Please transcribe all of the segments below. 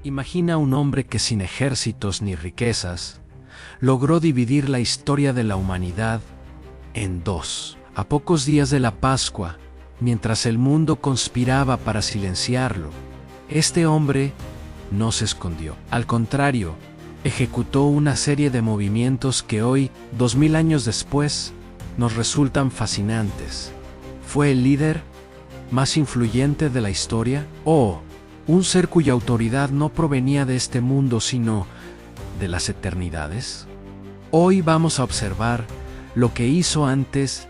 Imagina un hombre que sin ejércitos ni riquezas, logró dividir la historia de la humanidad en dos. A pocos días de la Pascua, mientras el mundo conspiraba para silenciarlo, este hombre no se escondió. Al contrario, ejecutó una serie de movimientos que hoy, 2000 años después, nos resultan fascinantes. ¿Fue el líder más influyente de la historia? ¿O un ser cuya autoridad no provenía de este mundo, sino de las eternidades? Hoy vamos a observar lo que hizo antes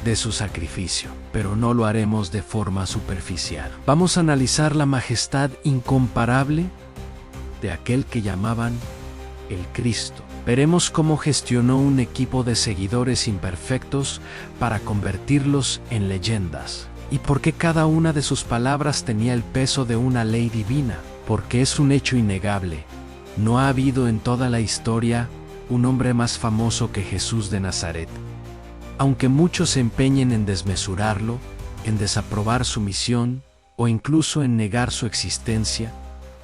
de su sacrificio, pero no lo haremos de forma superficial. Vamos a analizar la majestad incomparable de aquel que llamaban el Cristo. Veremos cómo gestionó un equipo de seguidores imperfectos para convertirlos en leyendas, y por qué cada una de sus palabras tenía el peso de una ley divina, porque es un hecho innegable. No ha habido en toda la historia un hombre más famoso que Jesús de Nazaret. Aunque muchos se empeñen en desmesurarlo, en desaprobar su misión o incluso en negar su existencia,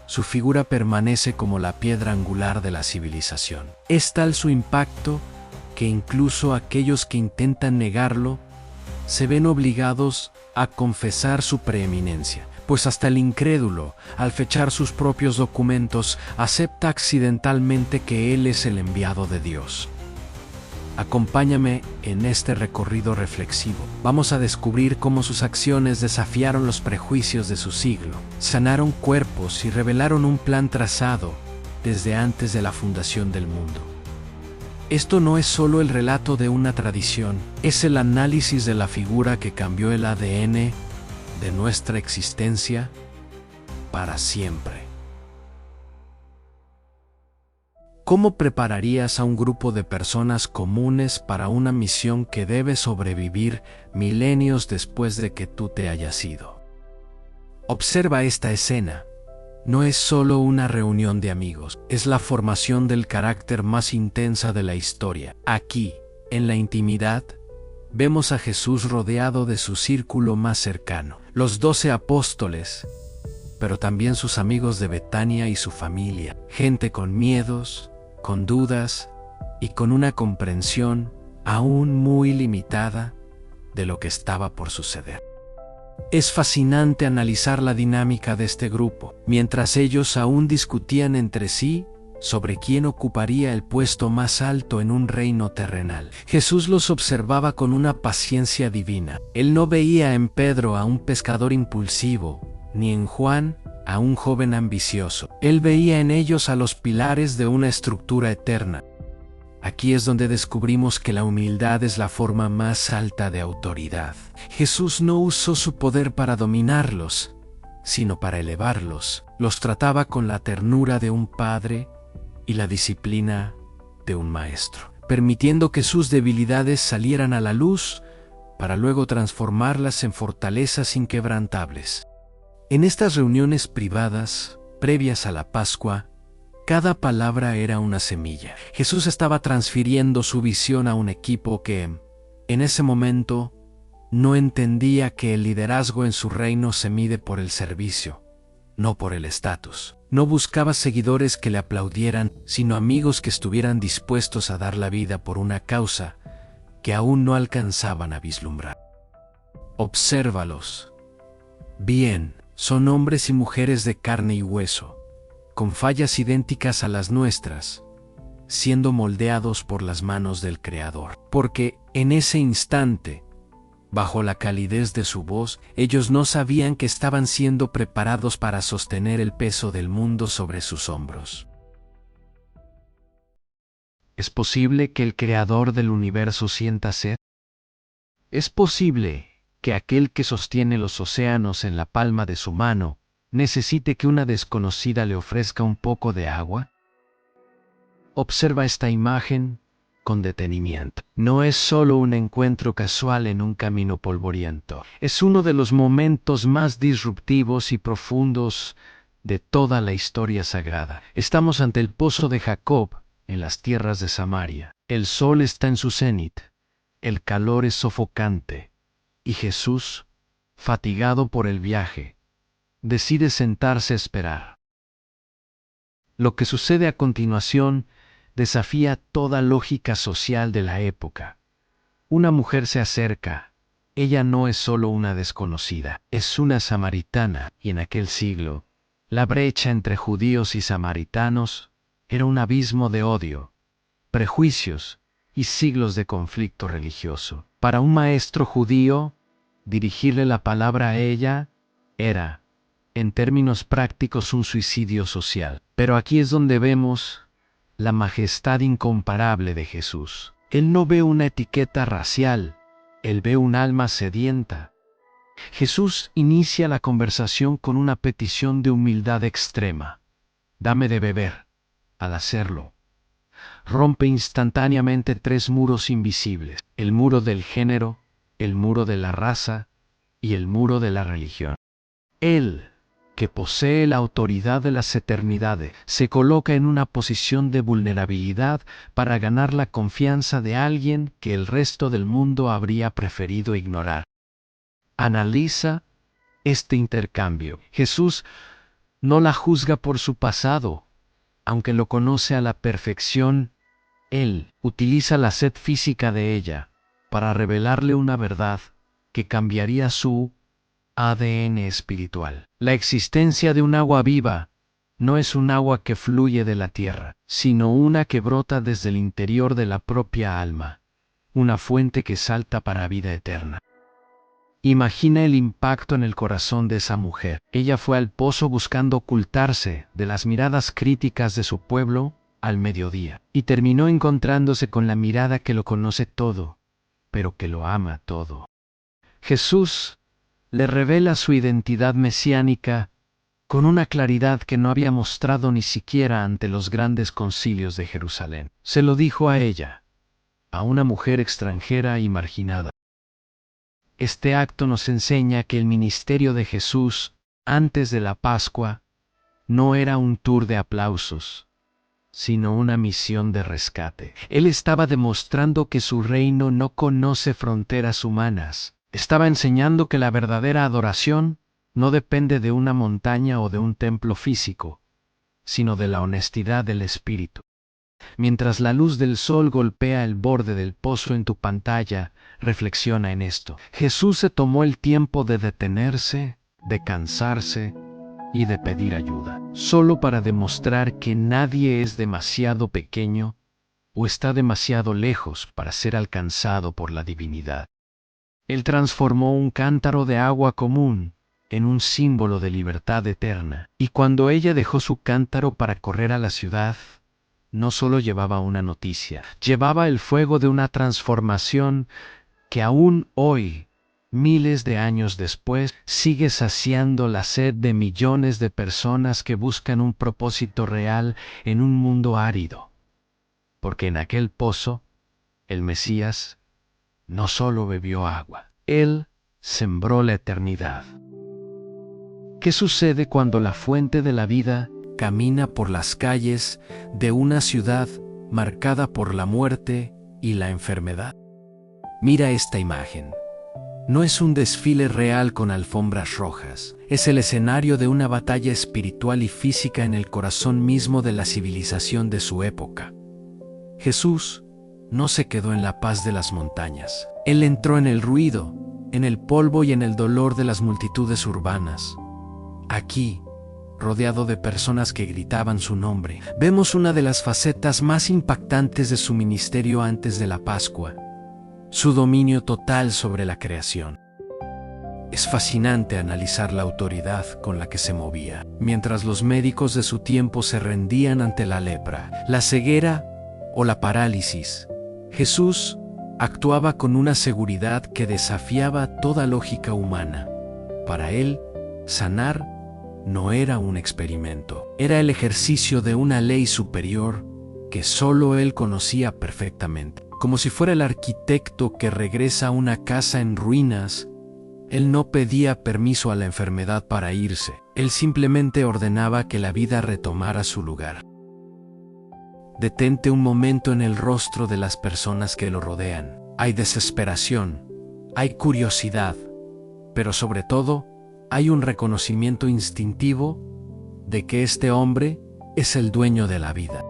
su figura permanece como la piedra angular de la civilización. Es tal su impacto que incluso aquellos que intentan negarlo se ven obligados a confesar su preeminencia, pues hasta el incrédulo, al fechar sus propios documentos, acepta accidentalmente que él es el enviado de Dios. Acompáñame en este recorrido reflexivo. Vamos a descubrir cómo sus acciones desafiaron los prejuicios de su siglo, sanaron cuerpos y revelaron un plan trazado desde antes de la fundación del mundo. Esto no es solo el relato de una tradición, es el análisis de la figura que cambió el ADN de nuestra existencia para siempre. ¿Cómo prepararías a un grupo de personas comunes para una misión que debe sobrevivir milenios después de que tú te hayas ido? Observa esta escena. No es solo una reunión de amigos, es la formación del carácter más intensa de la historia. Aquí, en la intimidad, vemos a Jesús rodeado de su círculo más cercano, los 12 apóstoles, pero también sus amigos de Betania y su familia, gente con miedos, con dudas y con una comprensión aún muy limitada de lo que estaba por suceder. Es fascinante analizar la dinámica de este grupo, mientras ellos aún discutían entre sí sobre quién ocuparía el puesto más alto en un reino terrenal. Jesús los observaba con una paciencia divina. Él no veía en Pedro a un pescador impulsivo, ni en Juan a un joven ambicioso. Él veía en ellos a los pilares de una estructura eterna. Aquí es donde descubrimos que la humildad es la forma más alta de autoridad. Jesús no usó su poder para dominarlos, sino para elevarlos. Los trataba con la ternura de un padre y la disciplina de un maestro, permitiendo que sus debilidades salieran a la luz para luego transformarlas en fortalezas inquebrantables. En estas reuniones privadas, previas a la Pascua, cada palabra era una semilla. Jesús estaba transfiriendo su visión a un equipo que, en ese momento, no entendía que el liderazgo en su reino se mide por el servicio, no por el estatus. No buscaba seguidores que le aplaudieran, sino amigos que estuvieran dispuestos a dar la vida por una causa que aún no alcanzaban a vislumbrar. Obsérvalos. Bien, son hombres y mujeres de carne y hueso, con fallas idénticas a las nuestras, siendo moldeados por las manos del Creador. Porque en ese instante, bajo la calidez de su voz, ellos no sabían que estaban siendo preparados para sostener el peso del mundo sobre sus hombros. ¿Es posible que el Creador del universo sienta sed? ¿Es posible que aquel que sostiene los océanos en la palma de su mano necesite que una desconocida le ofrezca un poco de agua? Observa esta imagen con detenimiento. No es solo un encuentro casual en un camino polvoriento. Es uno de los momentos más disruptivos y profundos de toda la historia sagrada. Estamos ante el pozo de Jacob, en las tierras de Samaria. El sol está en su cenit, el calor es sofocante, y Jesús, fatigado por el viaje, decide sentarse a esperar. Lo que sucede a continuación desafía toda lógica social de la época. Una mujer se acerca. Ella no es solo una desconocida, es una samaritana, y en aquel siglo, la brecha entre judíos y samaritanos era un abismo de odio, prejuicios y siglos de conflicto religioso. Para un maestro judío, dirigirle la palabra a ella era, en términos prácticos, un suicidio social. Pero aquí es donde vemos la majestad incomparable de Jesús. Él no ve una etiqueta racial, él ve un alma sedienta. Jesús inicia la conversación con una petición de humildad extrema. Dame de beber. Al hacerlo, rompe instantáneamente tres muros invisibles: el muro del género, el muro de la raza y el muro de la religión. Él, que posee la autoridad de las eternidades, se coloca en una posición de vulnerabilidad para ganar la confianza de alguien que el resto del mundo habría preferido ignorar. Analiza este intercambio. Jesús no la juzga por su pasado, aunque lo conoce a la perfección. Él utiliza la sed física de ella para revelarle una verdad que cambiaría su ADN espiritual. La existencia de un agua viva no es un agua que fluye de la tierra, sino una que brota desde el interior de la propia alma, una fuente que salta para vida eterna. Imagina el impacto en el corazón de esa mujer. Ella fue al pozo buscando ocultarse de las miradas críticas de su pueblo al mediodía, y terminó encontrándose con la mirada que lo conoce todo, pero que lo ama todo. Jesús le revela su identidad mesiánica con una claridad que no había mostrado ni siquiera ante los grandes concilios de Jerusalén. Se lo dijo a ella, a una mujer extranjera y marginada. Este acto nos enseña que el ministerio de Jesús antes de la Pascua no era un tour de aplausos, sino una misión de rescate. Él estaba demostrando que su reino no conoce fronteras humanas. Estaba enseñando que la verdadera adoración no depende de una montaña o de un templo físico, sino de la honestidad del espíritu. Mientras la luz del sol golpea el borde del pozo en tu pantalla, reflexiona en esto. Jesús se tomó el tiempo de detenerse, de cansarse y de pedir ayuda, solo para demostrar que nadie es demasiado pequeño o está demasiado lejos para ser alcanzado por la divinidad. Él transformó un cántaro de agua común en un símbolo de libertad eterna. Y cuando ella dejó su cántaro para correr a la ciudad, no solo llevaba una noticia, llevaba el fuego de una transformación que aún hoy, miles de años después, sigue saciando la sed de millones de personas que buscan un propósito real en un mundo árido. Porque en aquel pozo, el Mesías no solo bebió agua, él sembró la eternidad. ¿Qué sucede cuando la fuente de la vida camina por las calles de una ciudad marcada por la muerte y la enfermedad? Mira esta imagen. No es un desfile real con alfombras rojas, es el escenario de una batalla espiritual y física en el corazón mismo de la civilización de su época. Jesús no se quedó en la paz de las montañas. Él entró en el ruido, en el polvo y en el dolor de las multitudes urbanas. Aquí, rodeado de personas que gritaban su nombre, vemos una de las facetas más impactantes de su ministerio antes de la Pascua: su dominio total sobre la creación. Es fascinante analizar la autoridad con la que se movía. Mientras los médicos de su tiempo se rendían ante la lepra, la ceguera o la parálisis, Jesús actuaba con una seguridad que desafiaba toda lógica humana. Para él, sanar no era un experimento, era el ejercicio de una ley superior que solo él conocía perfectamente. Como si fuera el arquitecto que regresa a una casa en ruinas, él no pedía permiso a la enfermedad para irse, él simplemente ordenaba que la vida retomara su lugar. Detente un momento en el rostro de las personas que lo rodean. Hay desesperación, hay curiosidad, pero sobre todo, hay un reconocimiento instintivo de que este hombre es el dueño de la vida.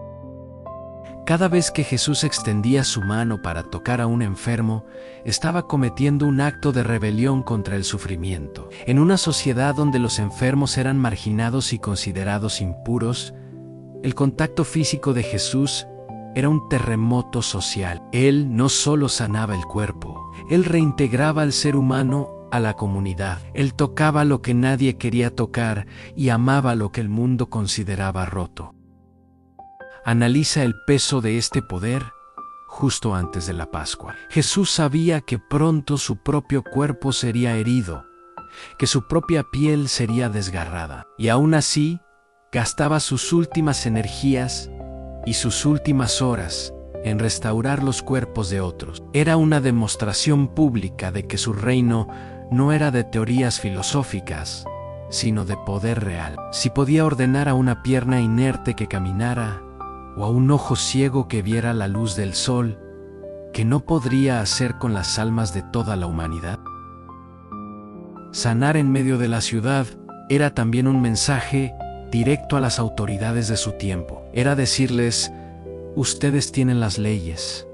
Cada vez que Jesús extendía su mano para tocar a un enfermo, estaba cometiendo un acto de rebelión contra el sufrimiento. En una sociedad donde los enfermos eran marginados y considerados impuros, el contacto físico de Jesús era un terremoto social. Él no solo sanaba el cuerpo, él reintegraba al ser humano a la comunidad. Él tocaba lo que nadie quería tocar y amaba lo que el mundo consideraba roto. Analiza el peso de este poder justo antes de la Pascua. Jesús sabía que pronto su propio cuerpo sería herido, que su propia piel sería desgarrada, y aún así gastaba sus últimas energías y sus últimas horas en restaurar los cuerpos de otros. Era una demostración pública de que su reino no era de teorías filosóficas, sino de poder real. Si podía ordenar a una pierna inerte que caminara, o a un ojo ciego que viera la luz del sol, ¿qué no podría hacer con las almas de toda la humanidad? Sanar en medio de la ciudad era también un mensaje directo a las autoridades de su tiempo. Era decirles: ustedes tienen las leyes,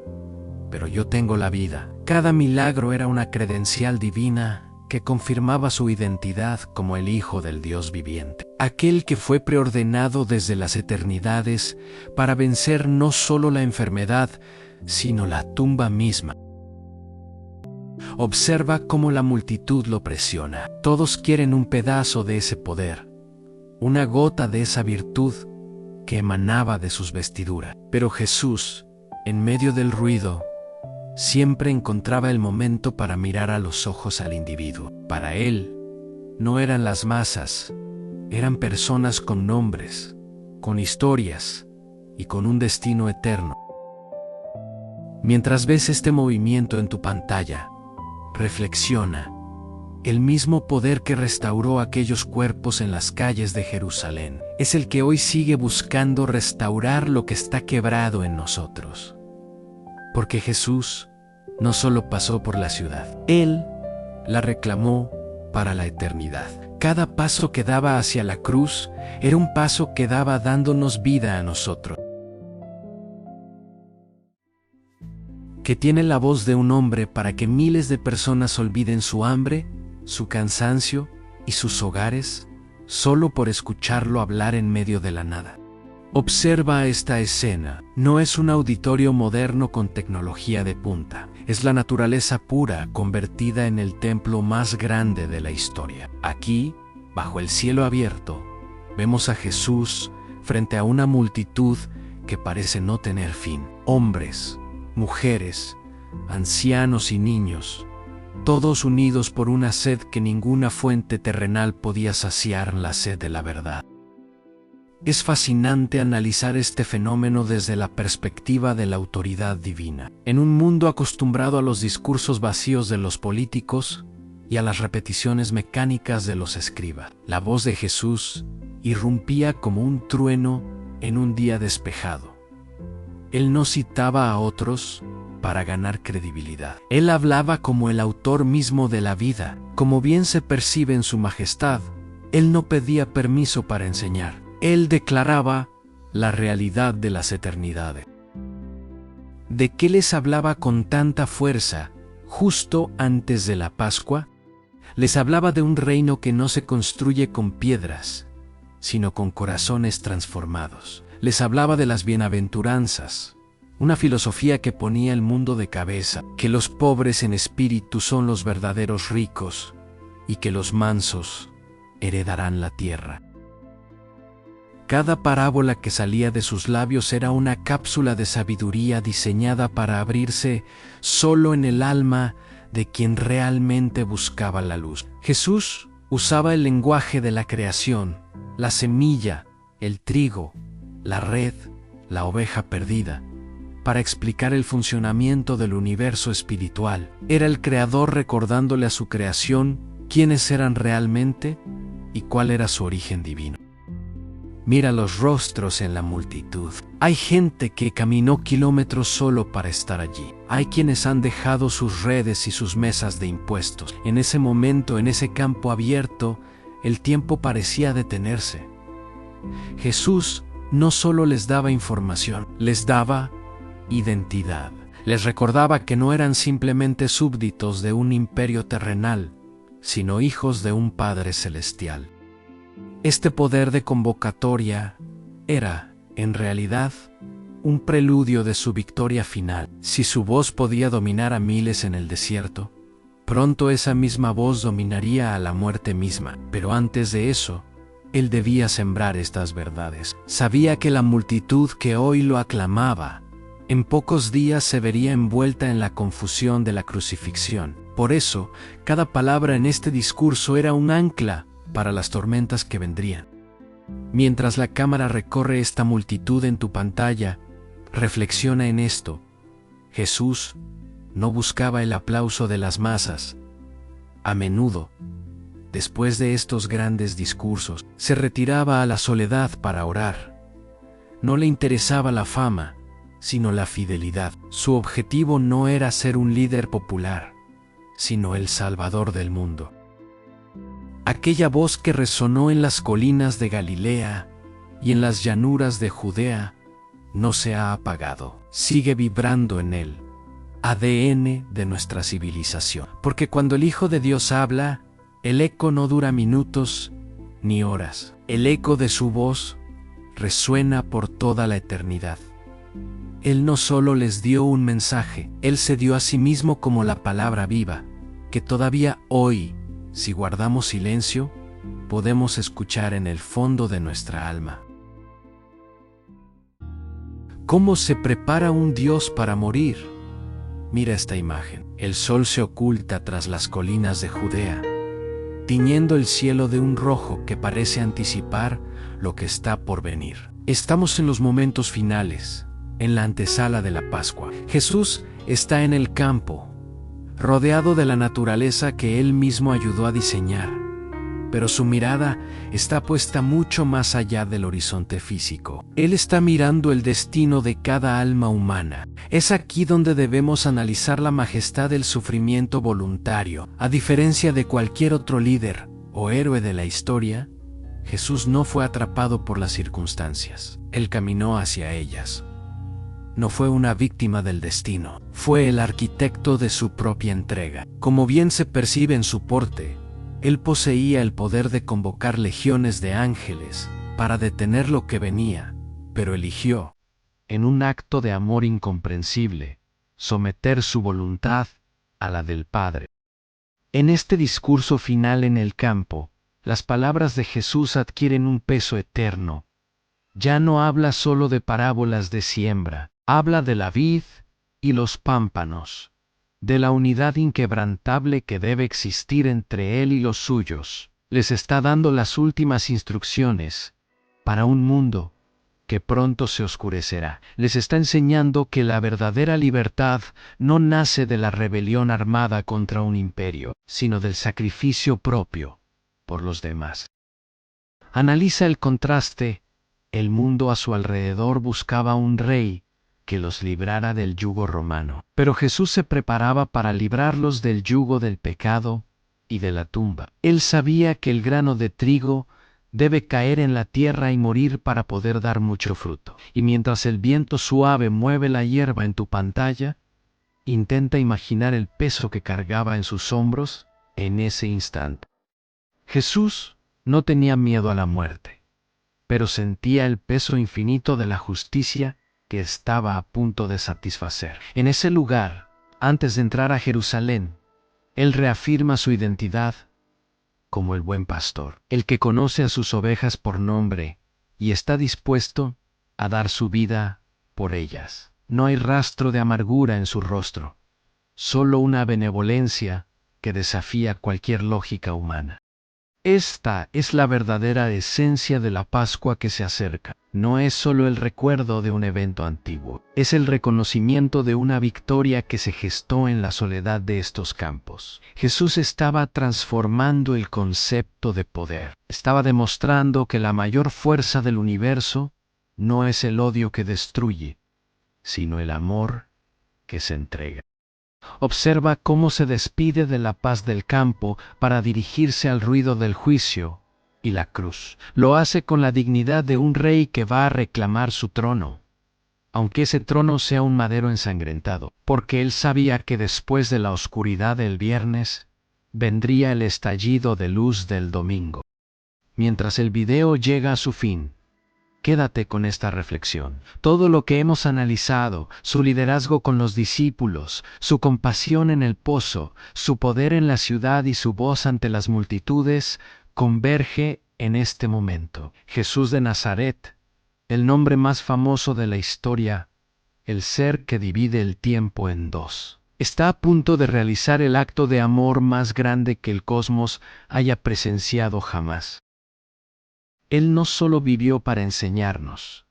pero yo tengo la vida. Cada milagro era una credencial divina que confirmaba su identidad como el Hijo del Dios viviente, aquel que fue preordenado desde las eternidades para vencer no solo la enfermedad, sino la tumba misma. Observa cómo la multitud lo presiona. Todos quieren un pedazo de ese poder, una gota de esa virtud que emanaba de sus vestiduras. Pero Jesús, en medio del ruido, siempre encontraba el momento para mirar a los ojos al individuo. Para él, no eran las masas, eran personas con nombres, con historias y con un destino eterno. Mientras ves este movimiento en tu pantalla, reflexiona. El mismo poder que restauró aquellos cuerpos en las calles de Jerusalén es el que hoy sigue buscando restaurar lo que está quebrado en nosotros. Porque Jesús no solo pasó por la ciudad, Él la reclamó para la eternidad. Cada paso que daba hacia la cruz era un paso que daba dándonos vida a nosotros. Que tiene la voz de un hombre para que miles de personas olviden su hambre, su cansancio y sus hogares, solo por escucharlo hablar en medio de la nada. Observa esta escena. No es un auditorio moderno con tecnología de punta. Es la naturaleza pura convertida en el templo más grande de la historia. Aquí, bajo el cielo abierto, vemos a Jesús frente a una multitud que parece no tener fin. Hombres, mujeres, ancianos y niños, todos unidos por una sed que ninguna fuente terrenal podía saciar, la sed de la verdad. Es fascinante analizar este fenómeno desde la perspectiva de la autoridad divina. En un mundo acostumbrado a los discursos vacíos de los políticos y a las repeticiones mecánicas de los escribas, la voz de Jesús irrumpía como un trueno en un día despejado. Él no citaba a otros para ganar credibilidad. Él hablaba como el autor mismo de la vida, como bien se percibe en su majestad. Él no pedía permiso para enseñar. Él declaraba la realidad de las eternidades. ¿De qué les hablaba con tanta fuerza justo antes de la Pascua? Les hablaba de un reino que no se construye con piedras, sino con corazones transformados. Les hablaba de las bienaventuranzas, una filosofía que ponía el mundo de cabeza, que los pobres en espíritu son los verdaderos ricos y que los mansos heredarán la tierra. Cada parábola que salía de sus labios era una cápsula de sabiduría diseñada para abrirse solo en el alma de quien realmente buscaba la luz. Jesús usaba el lenguaje de la creación, la semilla, el trigo, la red, la oveja perdida, para explicar el funcionamiento del universo espiritual. Era el Creador recordándole a su creación quiénes eran realmente y cuál era su origen divino. Mira los rostros en la multitud. Hay gente que caminó kilómetros solo para estar allí. Hay quienes han dejado sus redes y sus mesas de impuestos. En ese momento, en ese campo abierto, el tiempo parecía detenerse. Jesús no solo les daba información, les daba identidad. Les recordaba que no eran simplemente súbditos de un imperio terrenal, sino hijos de un Padre celestial. Este poder de convocatoria era, en realidad, un preludio de su victoria final. Si su voz podía dominar a miles en el desierto, pronto esa misma voz dominaría a la muerte misma. Pero antes de eso, él debía sembrar estas verdades. Sabía que la multitud que hoy lo aclamaba, en pocos días se vería envuelta en la confusión de la crucifixión. Por eso, cada palabra en este discurso era un ancla para las tormentas que vendrían. Mientras la cámara recorre esta multitud en tu pantalla, reflexiona en esto. Jesús no buscaba el aplauso de las masas. A menudo, después de estos grandes discursos, se retiraba a la soledad para orar. No le interesaba la fama, sino la fidelidad. Su objetivo no era ser un líder popular, sino el Salvador del mundo. Aquella voz que resonó en las colinas de Galilea y en las llanuras de Judea no se ha apagado, sigue vibrando en el ADN de nuestra civilización. Porque cuando el Hijo de Dios habla, el eco no dura minutos ni horas. El eco de su voz resuena por toda la eternidad. Él no solo les dio un mensaje, Él se dio a sí mismo como la palabra viva, que todavía hoy, si guardamos silencio, podemos escuchar en el fondo de nuestra alma. ¿Cómo se prepara un Dios para morir? Mira esta imagen. El sol se oculta tras las colinas de Judea, tiñendo el cielo de un rojo que parece anticipar lo que está por venir. Estamos en los momentos finales, en la antesala de la Pascua. Jesús está en el campo, rodeado de la naturaleza que Él mismo ayudó a diseñar, pero su mirada está puesta mucho más allá del horizonte físico. Él está mirando el destino de cada alma humana. Es aquí donde debemos analizar la majestad del sufrimiento voluntario. A diferencia de cualquier otro líder o héroe de la historia, Jesús no fue atrapado por las circunstancias. Él caminó hacia ellas. No fue una víctima del destino, fue el arquitecto de su propia entrega. Como bien se percibe en su porte, él poseía el poder de convocar legiones de ángeles para detener lo que venía, pero eligió, en un acto de amor incomprensible, someter su voluntad a la del Padre. En este discurso final en el campo, las palabras de Jesús adquieren un peso eterno. Ya no habla solo de parábolas de siembra, habla de la vid y los pámpanos, de la unidad inquebrantable que debe existir entre Él y los suyos. Les está dando las últimas instrucciones para un mundo que pronto se oscurecerá. Les está enseñando que la verdadera libertad no nace de la rebelión armada contra un imperio, sino del sacrificio propio por los demás. Analiza el contraste. El mundo a su alrededor buscaba un rey que los librara del yugo romano. Pero Jesús se preparaba para librarlos del yugo del pecado y de la tumba. Él sabía que el grano de trigo debe caer en la tierra y morir para poder dar mucho fruto. Y mientras el viento suave mueve la hierba en tu pantalla, intenta imaginar el peso que cargaba en sus hombros en ese instante. Jesús no tenía miedo a la muerte, pero sentía el peso infinito de la justicia que estaba a punto de satisfacer. En ese lugar, antes de entrar a Jerusalén, Él reafirma su identidad como el buen pastor, el que conoce a sus ovejas por nombre y está dispuesto a dar su vida por ellas. No hay rastro de amargura en su rostro, solo una benevolencia que desafía cualquier lógica humana. Esta es la verdadera esencia de la Pascua que se acerca. No es solo el recuerdo de un evento antiguo, es el reconocimiento de una victoria que se gestó en la soledad de estos campos. Jesús estaba transformando el concepto de poder. Estaba demostrando que la mayor fuerza del universo no es el odio que destruye, sino el amor que se entrega. Observa cómo se despide de la paz del campo para dirigirse al ruido del juicio y la cruz. Lo hace con la dignidad de un rey que va a reclamar su trono, aunque ese trono sea un madero ensangrentado, porque él sabía que después de la oscuridad del viernes, vendría el estallido de luz del domingo. Mientras el video llega a su fin, quédate con esta reflexión. Todo lo que hemos analizado, su liderazgo con los discípulos, su compasión en el pozo, su poder en la ciudad y su voz ante las multitudes, converge en este momento. Jesús de Nazaret, el nombre más famoso de la historia, el ser que divide el tiempo en dos, está a punto de realizar el acto de amor más grande que el cosmos haya presenciado jamás. Él no solo vivió para enseñarnos,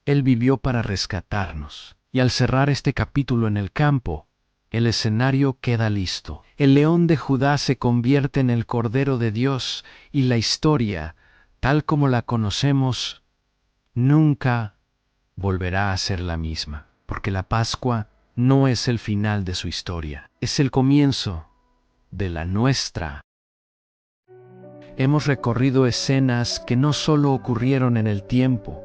Él vivió para rescatarnos. Y al cerrar este capítulo en el campo, el escenario queda listo. El león de Judá se convierte en el Cordero de Dios y la historia, tal como la conocemos, nunca volverá a ser la misma, porque la Pascua no es el final de su historia, es el comienzo de la nuestra. Hemos recorrido escenas que no solo ocurrieron en el tiempo,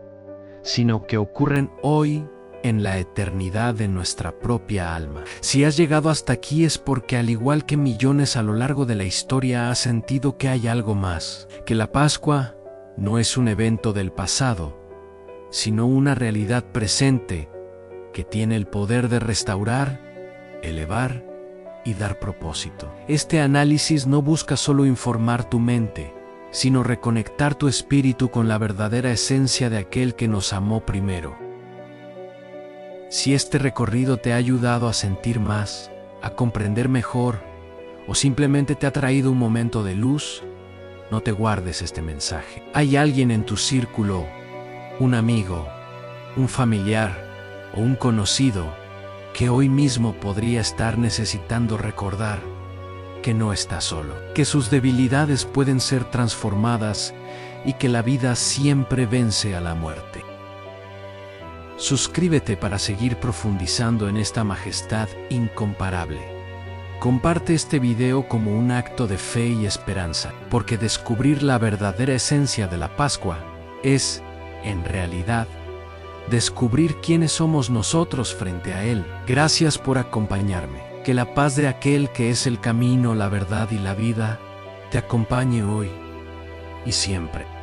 sino que ocurren hoy en la eternidad de nuestra propia alma. Si has llegado hasta aquí es porque, al igual que millones a lo largo de la historia, has sentido que hay algo más, que la Pascua no es un evento del pasado, sino una realidad presente que tiene el poder de restaurar, elevar y dar propósito. Este análisis no busca solo informar tu mente, sino reconectar tu espíritu con la verdadera esencia de aquel que nos amó primero. Si este recorrido te ha ayudado a sentir más, a comprender mejor, o simplemente te ha traído un momento de luz, no te guardes este mensaje. Hay alguien en tu círculo, un amigo, un familiar o un conocido, que hoy mismo podría estar necesitando recordar que no está solo, que sus debilidades pueden ser transformadas y que la vida siempre vence a la muerte. Suscríbete para seguir profundizando en esta majestad incomparable. Comparte este video como un acto de fe y esperanza, porque descubrir la verdadera esencia de la Pascua es, en realidad, descubrir quiénes somos nosotros frente a Él. Gracias por acompañarme. Que la paz de aquel que es el camino, la verdad y la vida te acompañe hoy y siempre.